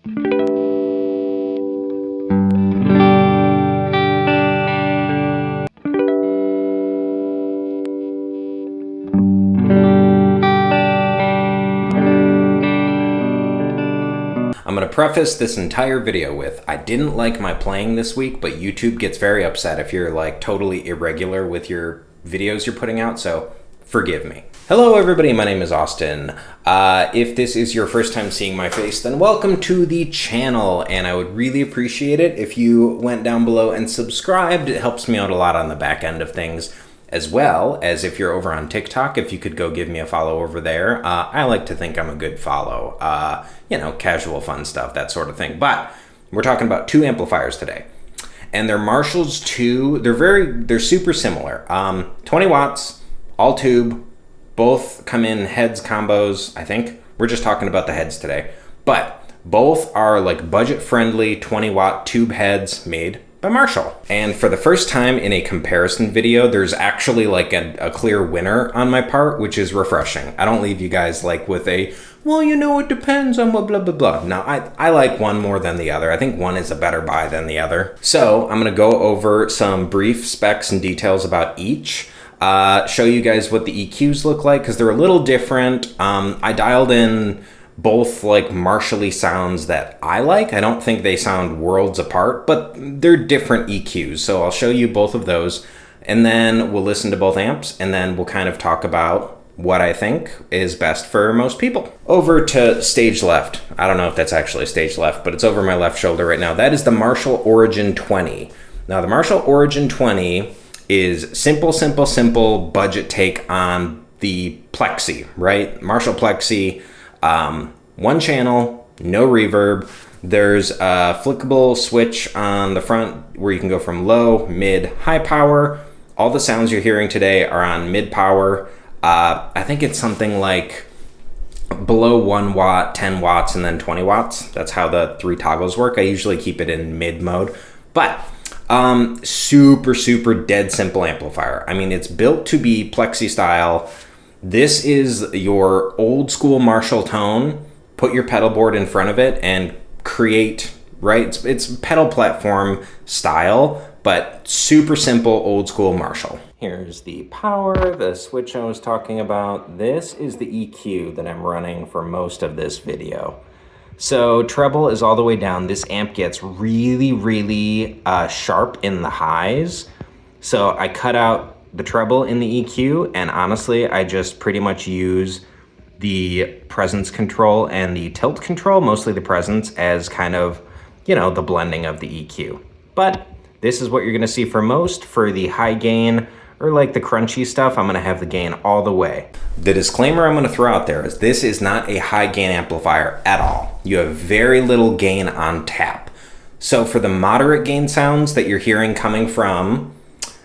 I'm going to preface this entire video with, I didn't like my playing this week, but YouTube gets very upset if you're like totally irregular with your videos you're putting out, so forgive me. Hello everybody, my name is Austin. If this is your first time seeing my face, then welcome to the channel, and I would really appreciate it if you went down below and subscribed. It helps me out a lot on the back end of things, as well as if you're over on TikTok, if you could go give me a follow over there. I like to think I'm a good follow, you know, casual fun stuff, that sort of thing. But we're talking about two amplifiers today, and they're Marshall's 2. They're super similar. 20 watts, all tube, both come in heads combos, I think. We're just talking about the heads today. But both are like budget-friendly 20-watt tube heads made by Marshall. And for the first time in a comparison video, there's actually like a clear winner on my part, which is refreshing. I don't leave you guys like with a, well, you know, it depends on what blah, blah, blah. No, I like one more than the other. I think one is a better buy than the other. So I'm gonna go over some brief specs and details about each. Show you guys what the EQs look like, because they're a little different. I dialed in both like Marshall-y sounds that I like. I don't think they sound worlds apart, but they're different EQs. So I'll show you both of those, and then we'll listen to both amps, and then we'll kind of talk about what I think is best for most people. Over to stage left. I don't know if that's actually stage left, but it's over my left shoulder right now. That is the Marshall Origin 20. Now the Marshall Origin 20 is simple budget take on the Plexi, right? Marshall Plexi, one channel, no reverb. There's a flickable switch on the front where you can go from low, mid, high power. All the sounds you're hearing today are on mid power. I think it's something like below 1 watt, 10 watts, and then 20 watts. That's how the 3 toggles work. I usually keep it in mid mode, but super dead simple amplifier. I mean, it's built to be Plexi style. This is your old school Marshall tone. Put your pedal board in front of it and create, right? It's pedal platform style, but super simple old school Marshall. Here's the power, the switch I was talking about. This is the EQ that I'm running for most of this video. So treble is all the way down. This amp gets really sharp in the highs. So I cut out the treble in the EQ, and honestly, I just pretty much use the presence control and the tilt control, mostly the presence, as kind of, you know, the blending of the EQ. But this is what you're gonna see for most. For the high gain, or like the crunchy stuff, I'm gonna have the gain all the way. The disclaimer I'm gonna throw out there is this is not a high gain amplifier at all. You have very little gain on tap. So for the moderate gain sounds that you're hearing coming from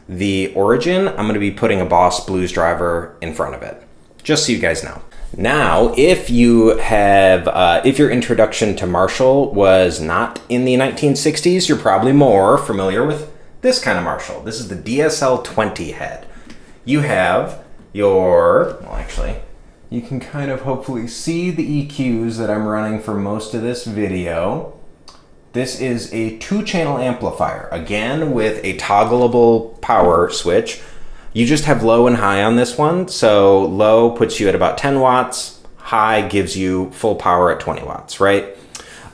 the Origin, I'm gonna be putting a Boss Blues driver in front of it, just so you guys know. Now, if you have, if your introduction to Marshall was not in the 1960s, you're probably more familiar with this kind of Marshall. This is the DSL 20 head. You have your, well actually, you can kind of hopefully see the EQs that I'm running for most of this video. This is a 2-channel amplifier, again with a toggleable power switch. You just have low and high on this one. So low puts you at about 10 watts, high gives you full power at 20 watts, right?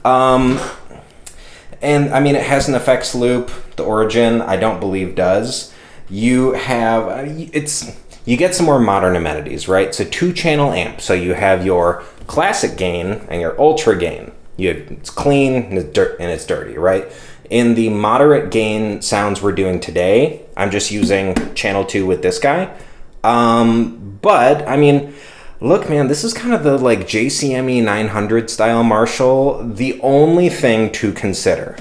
And I mean, it has an effects loop. The Origin, I don't believe, does. You have, you get some more modern amenities, right? It's a 2-channel amp. So you have your classic gain and your ultra gain. It's clean and it's dirty, right? In the moderate gain sounds we're doing today, I'm just using channel 2 with this guy. But I mean, look, man, this is kind of the like JCME 900 style Marshall. The only thing to consider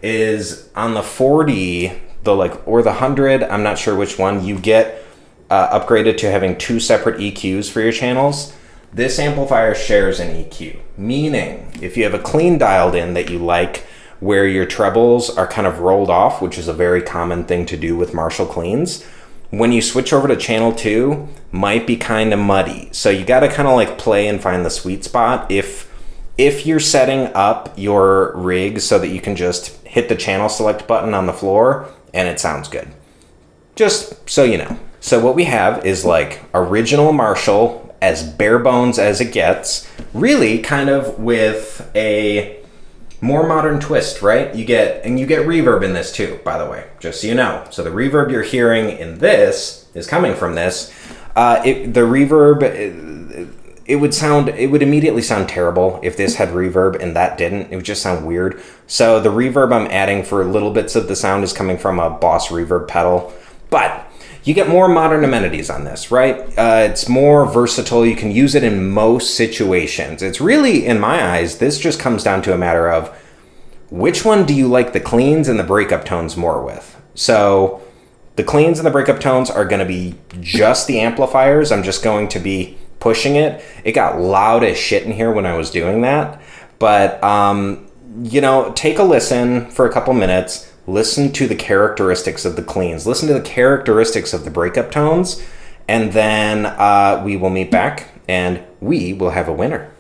is on the 40, the like, or the 100, I'm not sure which one, you get upgraded to having 2 separate EQs for your channels. This amplifier shares an EQ, meaning if you have a clean dialed in that you like, where your trebles are kind of rolled off, which is a very common thing to do with Marshall cleans, when you switch over to channel 2, might be kind of muddy. So you got to kind of like play and find the sweet spot if if you're setting up your rig so that you can just hit the channel select button on the floor and it sounds good. Just so you know. So what we have is like original Marshall, as bare bones as it gets, really kind of with a more modern twist, right? You get reverb in this too, by the way, just so you know. So the reverb you're hearing in this is coming from this. The reverb, it would immediately sound terrible if this had reverb and that didn't. It would just sound weird. So the reverb I'm adding for little bits of the sound is coming from a Boss reverb pedal. But you get more modern amenities on this, right? It's more versatile. You can use it in most situations. It's really, in my eyes, this just comes down to a matter of which one do you like the cleans and the breakup tones more with? So the cleans and the breakup tones are going to be just the amplifiers. I'm just going to be pushing it. It got loud as shit in here when I was doing that. But, take a listen for a couple minutes. Listen to the characteristics of the cleans. Listen to the characteristics of the breakup tones. And then we will meet back and we will have a winner.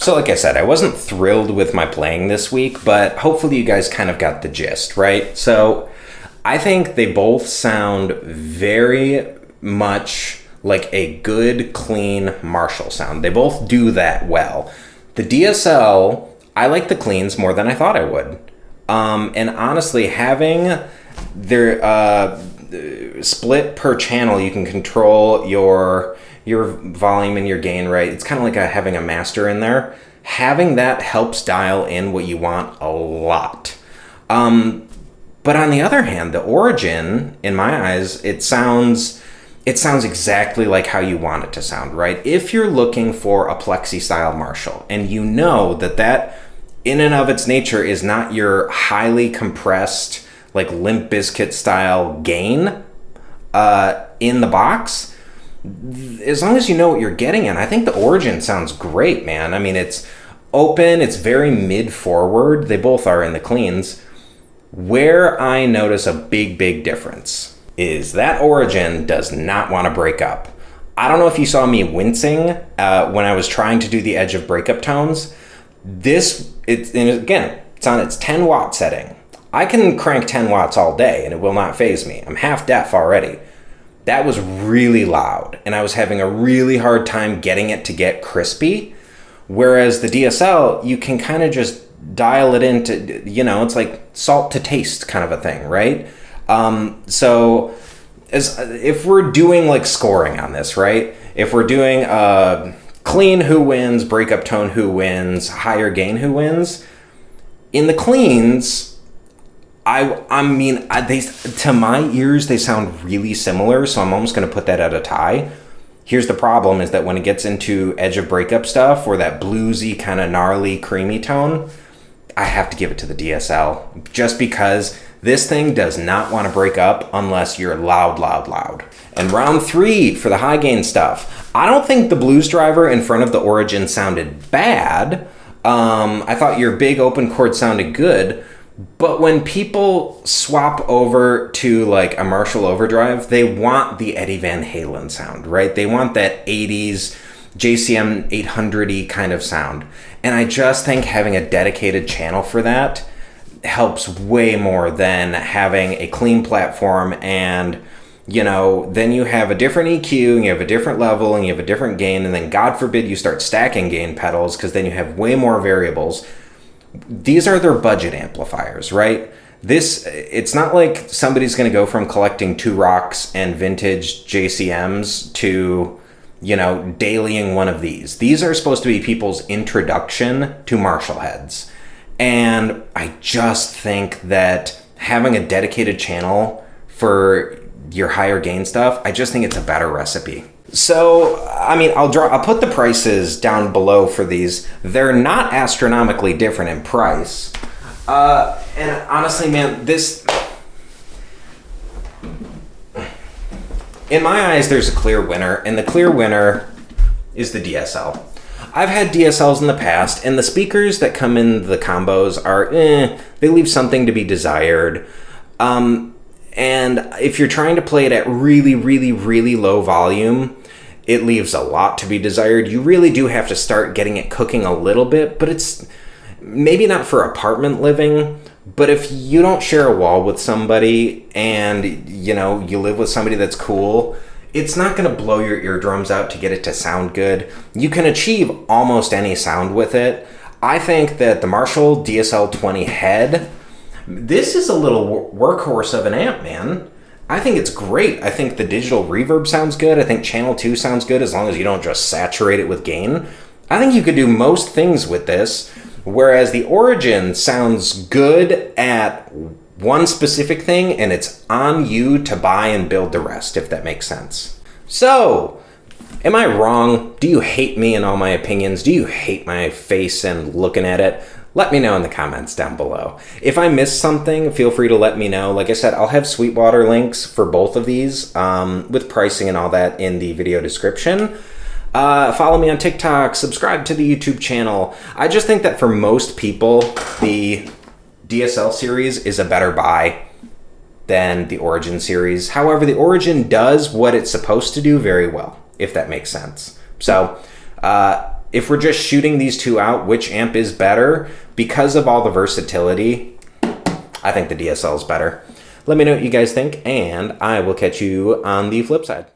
So like I said, I wasn't thrilled with my playing this week, but hopefully you guys kind of got the gist, right? So I think they both sound very much like a good, clean Marshall sound. They both do that well. The DSL, I like the cleans more than I thought I would. And honestly, having their split per channel, you can control your volume and your gain, right? It's kind of like having a master in there. Having that helps dial in what you want a lot. But on the other hand, the Origin, in my eyes, it sounds exactly like how you want it to sound, right? If you're looking for a plexi style Marshall, and you know that in and of its nature is not your highly compressed, like Limp Bizkit style gain in the box, as long as you know what you're getting in, I think the Origin sounds great, man. I mean, it's open, it's very mid-forward. They both are in the cleans. Where I notice a big difference is that Origin does not want to break up. I don't know if you saw me wincing when I was trying to do the edge of breakup tones. And again, it's on its 10 watt setting. I can crank 10 watts all day and it will not faze me. I'm half deaf already. That was really loud, and I was having a really hard time getting it to get crispy. Whereas the DSL, you can kind of just dial it into, it's like salt to taste kind of a thing, right? So if we're doing like scoring on this, right? If we're doing clean, who wins, breakup tone, who wins, higher gain, who wins, in the cleans, I mean, to my ears, they sound really similar, so I'm almost going to put that at a tie. Here's the problem, is that when it gets into edge of breakup stuff, or that bluesy, kind of gnarly, creamy tone, I have to give it to the DSL, just because this thing does not want to break up unless you're loud. And round 3 for the high gain stuff. I don't think the Blues Driver in front of the Origin sounded bad. I thought your big open chord sounded good. But when people swap over to like a Marshall Overdrive, they want the Eddie Van Halen sound, right? They want that 80s JCM 800-y kind of sound. And I just think having a dedicated channel for that helps way more than having a clean platform and, then you have a different EQ and you have a different level and you have a different gain, and then God forbid you start stacking gain pedals, because then you have way more variables. These are their budget amplifiers, right? It's not like somebody's going to go from collecting 2 Rocks and vintage JCMs to, dailying one of these. These are supposed to be people's introduction to Marshall heads. And I just think that having a dedicated channel for your higher gain stuff, I just think it's a better recipe. So, I mean, I'll put the prices down below for these. They're not astronomically different in price. And honestly, man, in my eyes, there's a clear winner, and the clear winner is the DSL. I've had DSLs in the past, and the speakers that come in the combos are, they leave something to be desired. And if you're trying to play it at really, really, really low volume, it leaves a lot to be desired. You really do have to start getting it cooking a little bit, but it's maybe not for apartment living. But if you don't share a wall with somebody and, you know, you live with somebody that's cool, it's not going to blow your eardrums out to get it to sound good. You can achieve almost any sound with it. I think that the Marshall DSL-20 head, this is a little workhorse of an amp, man. I think it's great. I think the digital reverb sounds good. I think channel 2 sounds good as long as you don't just saturate it with gain. I think you could do most things with this, whereas the Origin sounds good at one specific thing, and it's on you to buy and build the rest, if that makes sense. So, am I wrong? Do you hate me and all my opinions? Do you hate my face and looking at it? Let me know in the comments down below. If I missed something, feel free to let me know. Like I said, I'll have Sweetwater links for both of these with pricing and all that in the video description. Follow me on TikTok, subscribe to the YouTube channel. I just think that for most people, the DSL series is a better buy than the Origin series. However, the Origin does what it's supposed to do very well, if that makes sense. So, if we're just shooting these two out, which amp is better? Because of all the versatility, I think the DSL is better. Let me know what you guys think, and I will catch you on the flip side.